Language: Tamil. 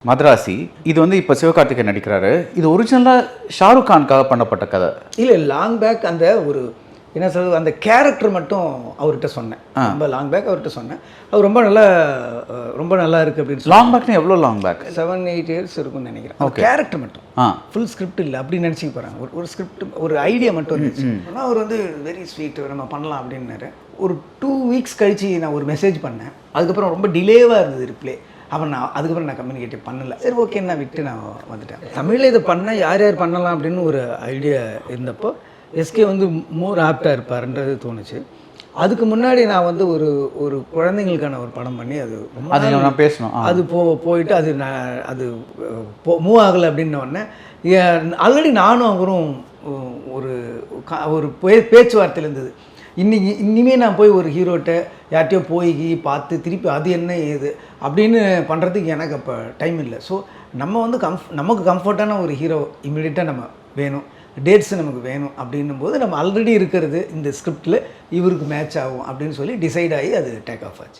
மதராசி இது வந்து இப்போ சிவகார்த்திகேயன் நடிக்கிறாரு. இது ஒரிஜினலாக ஷாருக் கானுக்காக பண்ணப்பட்ட கதை. இல்லை லாங் பேக் அந்த ஒரு என்ன சொல்றது அந்த கேரக்டர் மட்டும் அவர்கிட்ட சொன்னேன். ரொம்ப லாங் பேக் அவர்கிட்ட சொன்னேன். அவர் ரொம்ப நல்லா இருக்குது அப்படின்னு சொல்லி. லாங் பேக்னா எவ்வளோ லாங் பேக்? 7-8 இயர்ஸ் இருக்கும்னு நினைக்கிறேன். ஓகே, கேரக்டர் மட்டும் ஃபுல் ஸ்கிரிப்ட் இல்லை அப்படின்னு நினச்சிக்க போகிறாங்க. ஒரு ஸ்கிரிப்ட் ஒரு ஐடியா மட்டும் இருந்துச்சு. ஆனால் அவர் வந்து வெரி ஸ்வீட், நம்ம பண்ணலாம் அப்படின்னாரு. ஒரு 2 வீக்ஸ் கழிச்சு நான் ஒரு மெசேஜ் பண்ணேன். அதுக்கப்புறம் ரொம்ப டிலேவாக இருந்தது ரிப்ளே. அப்புறம் அதுக்கப்புறம் நான் கம்யூனிகேட் பண்ணல. சரி ஓகே நான் விட்டு நான் வந்துட்டேன். தமிழில் இதை பண்ண யார் பண்ணலாம் அப்படின்னு ஒரு ஐடியா இருந்தப்போ எஸ்கே வந்து மோர் ஆப்டாக இருப்பார்ன்றது தோணுச்சு. அதுக்கு முன்னாடி நான் வந்து ஒரு குழந்தைங்களுக்கான ஒரு படம் பண்ணி அது நான் பேசணும். அது போயிட்டு அது மூவ் ஆகலை அப்படின்னோடனே ஆல்ரெடி நானும் அவரும் ஒரு பேச்சுவார்த்தையில் இருந்தது. இனிமேல் நான் போய் ஒரு ஹீரோட்ட யார்கிட்டையோ போய் பார்த்து திருப்பி அது என்ன ஏது அப்படின்னு பண்ணுறதுக்கு எனக்கு அப்போ டைம் இல்லை. ஸோ நம்ம வந்து நமக்கு கம்ஃபர்ட்டான ஒரு ஹீரோ இமீடியட்டாக நம்ம வேணும், டேட்ஸ் நமக்கு வேணும் அப்படின்னும் போது நம்ம ஆல்ரெடி இருக்கிறது இந்த ஸ்கிரிப்டில் இவருக்கு மேட்ச் ஆகும் அப்படின்னு சொல்லி டிசைட் ஆகி அது டேக் ஆஃப் ஆச்சு.